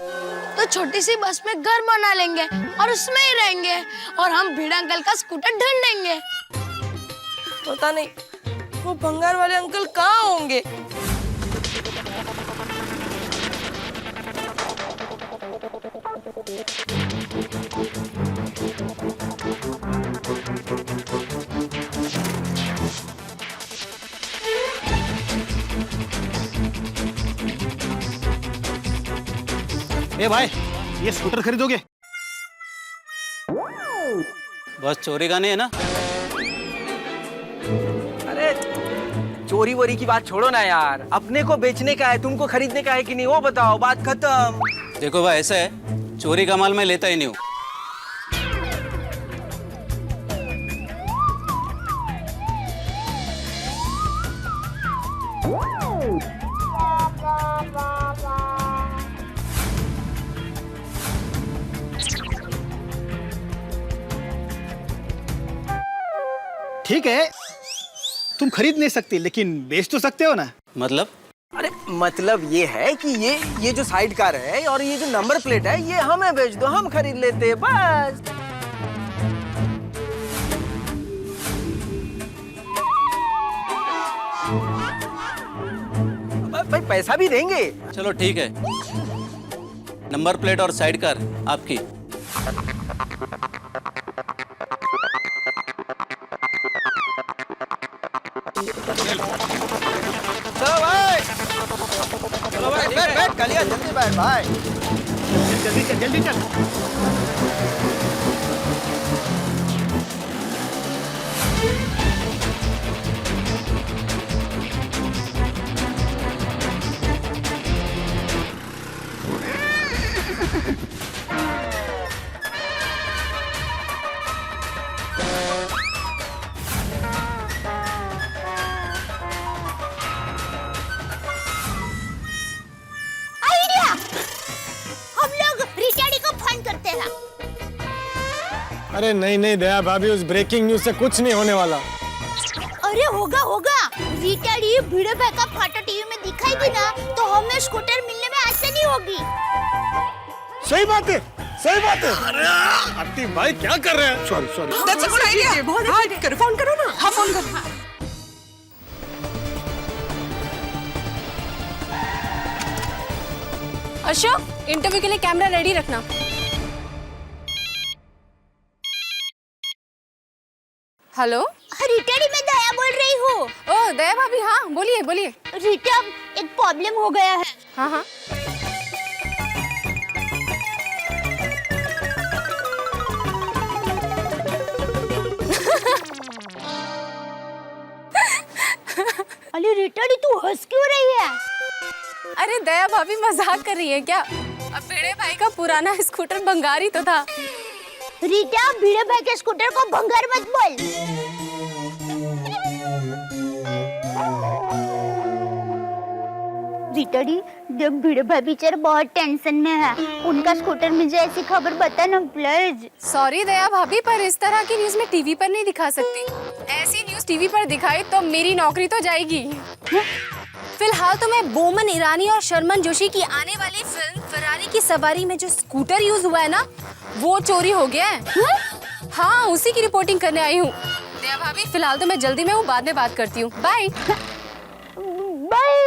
तो छोटी सी बस में घर बना लेंगे और उसमें ही रहेंगे और हम भीड़ अंकल का स्कूटर ढूंढेंगे। पता नहीं वो भंगार वाले अंकल कहाँ होंगे। ए भाई, ये स्कूटर खरीदोगे? बस चोरी का नहीं है ना? अरे चोरी वोरी की बात छोड़ो ना यार, अपने को बेचने का है, तुमको खरीदने का है कि नहीं वो बताओ, बात खत्म। देखो भाई, ऐसा है, चोरी का माल मैं लेता ही नहीं हूँ। ठीक है, तुम खरीद नहीं सकती लेकिन बेच तो सकते हो ना। मतलब? अरे मतलब ये है कि ये जो साइड कार है और ये जो नंबर प्लेट है ये हमें बेच दो, हम खरीद लेते हैं बस। भाई पैसा भी देंगे। चलो ठीक है, नंबर प्लेट और साइड कार आपकी। चलो भाई, चलो भाई, बैठ कालिया, जल्दी बैठ भाई, जल्दी चल, जल्दी चल। अरे नहीं नहीं दया भाभी, उस ब्रेकिंग न्यूज से कुछ नहीं होने वाला। अरे होगा होगा, रीटा डी भिड़े भाई का फोटो टीवी में दिखाई दी ना तो हमें स्कूटर मिलने में आसानी होगी। सही बात है, सही बात है। अरे आरती भाई क्या कर रहे हैं? Sorry sorry. That's a good idea. बहुत अच्छा करो, फोन करो ना। हाँ फोन करो। अशोक, इंटरव्यू के लिए कैमरा रेडी रखना। हेलो, रीटा डी, मैं दया बोल रही हूँ। ओ दया भाभी, हाँ बोलिए बोलिए। रीटा, एक प्रॉब्लम हो गया है। हाँ हाँ। अरे रीटा डी, तू हंस क्यों रही है? अरे दया भाभी मजाक कर रही है क्या? अब भिड़े भाई का पुराना स्कूटर भंगार ही तो था। रीटा, भिड़े भाई के स्कूटर को भंगार मत बोल। रीटा डी, जब भिड़े भाई बेचारे बहुत टेंशन में है, उनका स्कूटर मिल जाए ऐसी खबर बता ना प्लीज। सॉरी दया भाभी, पर इस तरह की न्यूज में टीवी पर नहीं दिखा सकती। ऐसी न्यूज टीवी पर दिखाई तो मेरी नौकरी तो जाएगी। फिलहाल तो मैं बोमन ईरानी और शर्मन जोशी की आने वाली फिल्म फरारी की सवारी में जो स्कूटर यूज हुआ है ना, वो चोरी हो गया है। हाँ, उसी की रिपोर्टिंग करने आई हूँ। दया भाभी, फिलहाल तो मैं जल्दी में हूँ, बाद में बात करती हूँ। Bye bye.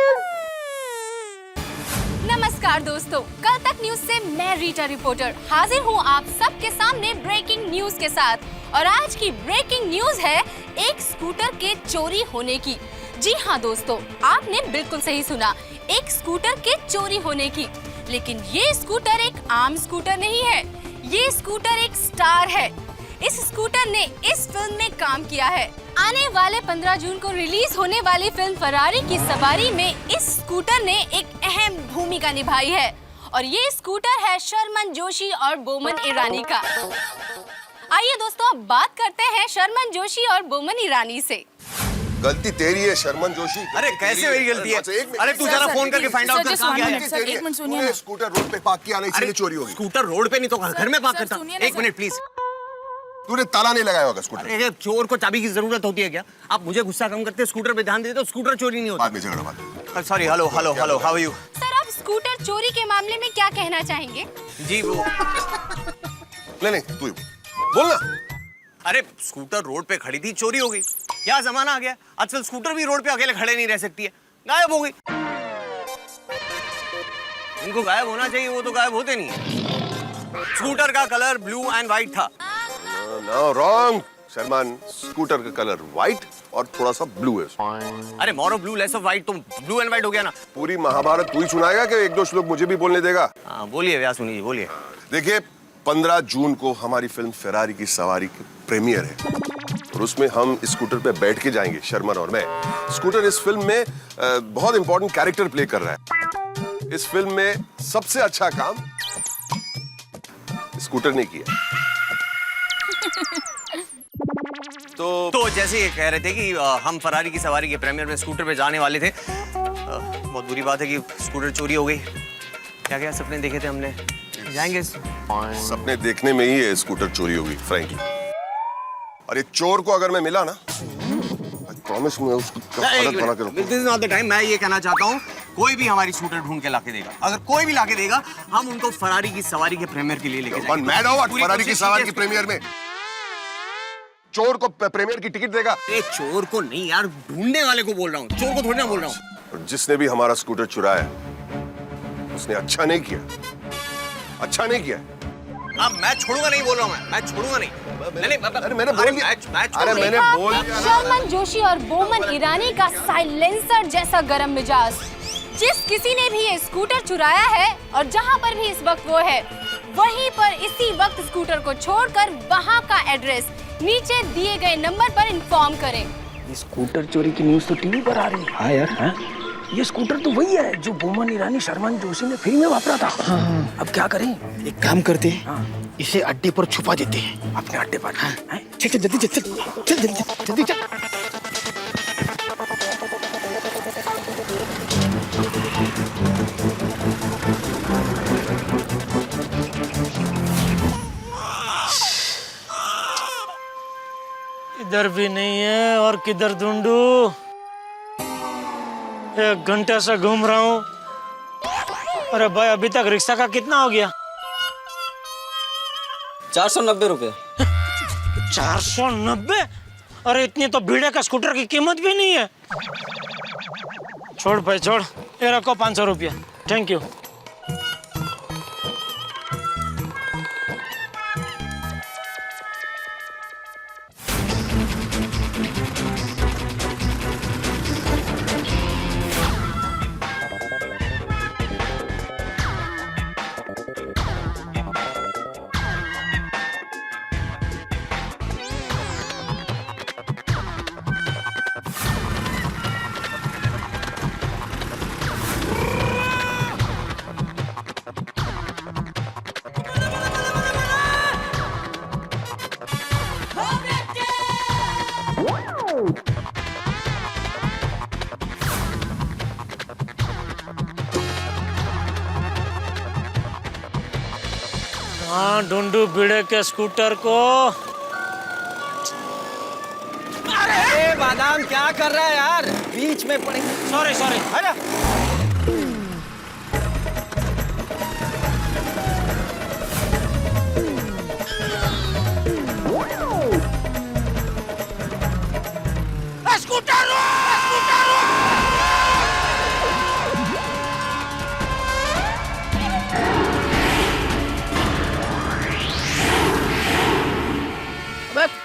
नमस्कार दोस्तों, कल तक न्यूज से मैं रीटा रिपोर्टर हाजिर हूँ आप सबके सामने ब्रेकिंग न्यूज के साथ। और आज की ब्रेकिंग न्यूज है एक स्कूटर के चोरी होने की। जी हाँ दोस्तों, आपने बिल्कुल सही सुना, एक स्कूटर के चोरी होने की। लेकिन ये स्कूटर एक आम स्कूटर नहीं है, ये स्कूटर एक स्टार है। इस स्कूटर ने इस फिल्म में काम किया है। आने वाले 15 जून को रिलीज होने वाली फिल्म फरारी की सवारी में इस स्कूटर ने एक अहम भूमिका निभाई है। और ये स्कूटर है शर्मन जोशी और बोमन ईरानी का। आइए दोस्तों अब बात करते हैं शर्मन जोशी और बोमन ईरानी से। गलती तेरी है शर्मन जोशी। अरे कैसे मेरी गलती है? अरे तू जरा फोन करके फाइंड आउट कर कहां गया है। एक मिनट सुनिए। स्कूटर रोड पे पार्क किया नहीं, इसलिए चोरी हो गई। स्कूटर रोड पे नहीं तो घर में पार्क करता। एक मिनट प्लीज। तूने ताला नहीं लगाया होगा स्कूटर। अरे चोर को चाबी की जरूरत होती है क्या? आप मुझे गुस्सा कम करते, स्कूटर पे ध्यान देते तो स्कूटर चोरी नहीं होता। बाद में झगड़ा बात। Sorry, hello hello hello, how are you? Sir आप स्कूटर चोरी के मामले में क्या कहना चाहेंगे? जी वो नहीं तू बोल ना। अरे स्कूटर रोड पे खड़ी थी, चोरी हो गई। क्या जमाना आ गया, आजकल स्कूटर भी रोड पे अकेले खड़े नहीं रह सकती है, गायब हो गई। इनको गायब होना चाहिए, वो तो गायब होते नहीं है। स्कूटर का कलर ब्लू एंड व्हाइट था। नो रॉन्ग शर्मन, स्कूटर का कलर व्हाइट और थोड़ा सा ब्लू है। अरे मोरो ब्लू लेस ऑफ व्हाइट, तो ब्लू एंड व्हाइट हो गया ना। पूरी महाभारत तू ही सुनाएगा कि एक दो श्लोक मुझे भी बोलने देगा? हाँ बोलिए व्यास मुनि जी, बोलिए। देखिए 15 जून को हमारी फिल्म फेरारी की सवारी की प्रीमियर है और उसमें हम स्कूटर पे बैठ के जाएंगे, शर्मन और मैं। स्कूटर इस फिल्म में बहुत इंपॉर्टेंट कैरेक्टर प्ले कर रहा है। इस फिल्म में सबसे अच्छा काम स्कूटर ने किया। तो जैसे ये कह रहे थे कि हम फरारी की सवारी के प्रीमियर में स्कूटर पे जाने वाले थे। बहुत बुरी बात है कि स्कूटर चोरी हो गई। क्या क्या सपने देखे थे हमने, जाएंगे। सपने देखने में ही ये स्कूटर चोरी होगी फ्रैंकली। और ये चोर को अगर मैं मिला ना, आई प्रॉमिस मैं उसको आदत बना के रखूंगा। This is not the time. मैं ये कहना चाहता हूँ, कोई भी हमारी स्कूटर ढूंढ के लाके देगा। अगर कोई भी लाके देगा, हम उनको फरारी की सवारी के प्रीमियर के लिए लेके जाएंगे। मैड हो फरारी की सवारी की प्रीमियर में चोर को प्रीमियर की टिकट देगा? अरे चोर को नहीं यार, ढूंढने वाले को बोल रहा हूँ, चोर को थोड़ी ना बोल रहा हूँ। जिसने भी हमारा स्कूटर चुराया उसने अच्छा नहीं किया, अच्छा नहीं किया। अब मैं छोड़ूंगा नहीं, बोल रहा हूँ मैं छोड़ूंगा नहीं। अरे मैंने बोल दिया। अरे मैंने बोल दिया। शर्मन जोशी और बोमन ईरानी का साइलेंसर जैसा गरम मिजाज। जिस किसी ने भी ये स्कूटर चुराया है और जहाँ पर भी इस वक्त वो है, वहीं पर इसी वक्त स्कूटर को छोड़कर वहाँ का एड्रेस नीचे दिए गए नंबर पर इन्फॉर्म करें। ये स्कूटर चोरी की न्यूज़ तो टीवी पर आ रही है। हाँ यार, हाँ? ये स्कूटर तो वही है जो बोमन ईरानी शर्मन जोशी ने फिल्म में वापरा था। हाँ। अब क्या करें? एक काम करते हैं, हाँ। इसे अड्डे पर छुपा देते हैं। अपने अड्डे पर। हाँ। चल चल जल्दी चल चल जल्दी जल्दी चल। इधर भी नहीं है और किधर ढूंढूं? 1 घंटे से घूम रहा हूँ। अरे भाई अभी तक रिक्शा का कितना हो गया? 490 रुपए। 490? अरे इतनी तो भिड़े का स्कूटर की कीमत भी नहीं है। छोड़ भाई छोड़, ये रखो 500 रुपया। Thank you. हाँ ढूंढू भिड़े के स्कूटर को। अरे बादाम क्या कर रहा है यार, बीच में पड़े। Sorry sorry.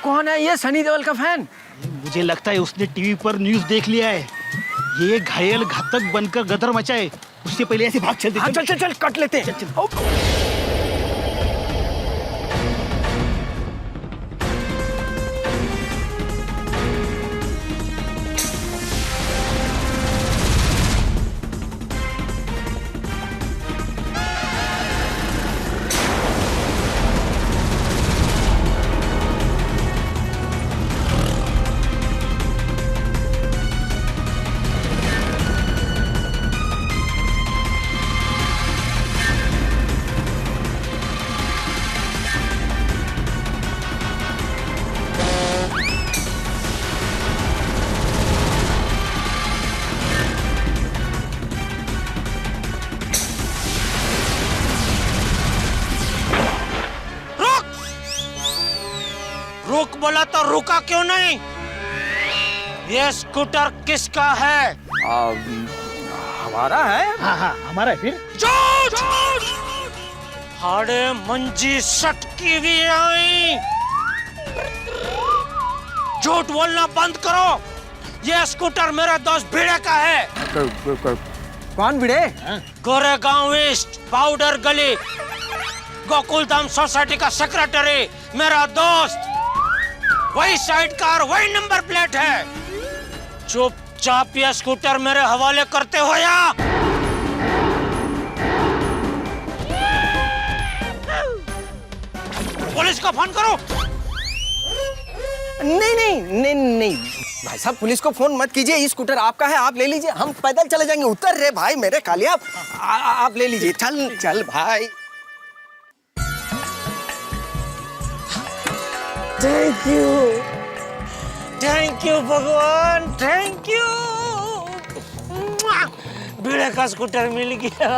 कौन है ये सनी देओल का फैन? मुझे लगता है उसने टीवी पर न्यूज़ देख लिया है। ये घायल घातक बनकर गदर मचाए, उससे पहले ऐसे भाग चलते। हाँ, चल चल चल कट लेते हैं। रुक बोला तो रुका क्यों नहीं? ये स्कूटर किसका है? हमारा है। हाँ हाँ हमारा है। फिर झूठ! हाड़े मंजी सटकी भी आई। झूठ बोलना बंद करो। ये स्कूटर मेरे दोस्त भिड़े का है। कौन भिड़े? गोरेगांव ईस्ट पाउडर गली गोकुलधाम सोसाइटी का सेक्रेटरी मेरा दोस्त। वही साइड कार वही नंबर प्लेट है। चुपचाप ये स्कूटर मेरे हवाले करते हो या पुलिस को फोन करो। नहीं नहीं नहीं नहीं भाई साहब, पुलिस को फोन मत कीजिए। ये स्कूटर आपका है, आप ले लीजिए। हम पैदल चले जाएंगे। उतर रे भाई मेरे कालिया, आप ले लीजिए। चल चल भाई। थैंक यू भगवान, थैंक यू। भिड़े का स्कूटर मिल गया।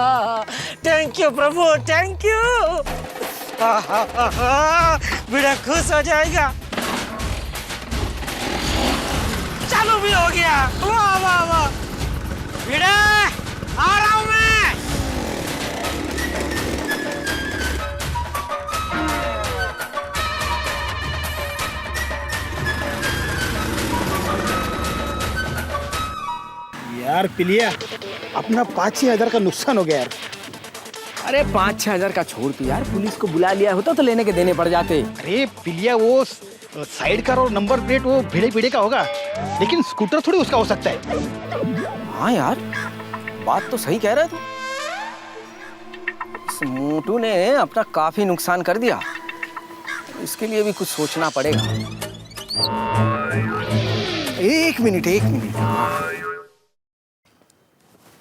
Thank you Prabhu, thank you. भिड़ा खुश हो जाएगा। चालू भी हो गया। वाह वाह वाह। भिड़े आ रहा हूं मैं। यार पिलिया, अपना 5-6 हजार का नुकसान हो गया यार। अरे 5-6 हजार का छोड़ के यार, पुलिस को बुला लिया होता तो लेने के देने पड़ जाते। अरे पिलिया, वो साइड कार और नंबर प्लेट वो भिड़े भिड़े का होगा, लेकिन स्कूटर थोड़ी उसका हो सकता है। हाँ यार, बात तो सही कह रहा है तू। इस मोटू ने अपना काफी नुकसान कर दिया। इसके लिए भी कुछ सोचना पड़ेगा। एक मिनट।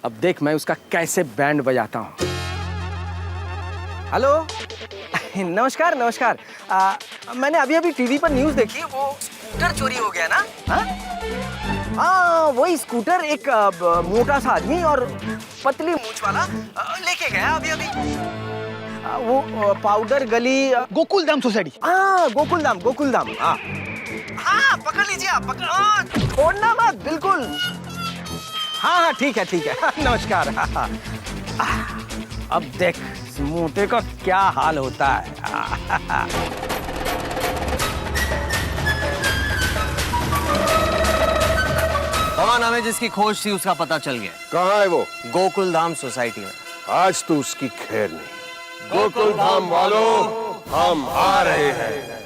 अब देख मैं उसका कैसे बैंड बजाता हूँ। हेलो, नमस्कार। मैंने अभी टीवी पर न्यूज़ देखी, वो स्कूटर चोरी हो गया ना? हाँ, वही स्कूटर एक मोटा सा आदमी और पतली मूंछ वाला लेके गया अभी। वो पाउडर गली गोकुलधाम सोसाइटी। हाँ, गोकुलधाम। हाँ, पकड़ लीजिए आप, छोड़ना मत, बिल्कुल। हाँ, ठीक है। नमस्कार। अब देख मोटे का क्या हाल होता है। पवन, हमें जिसकी खोज थी उसका पता चल गया। कहाँ है वो? गोकुलधाम सोसाइटी में। आज तो उसकी खैर नहीं। गोकुलधाम वालों, हम आ रहे हैं।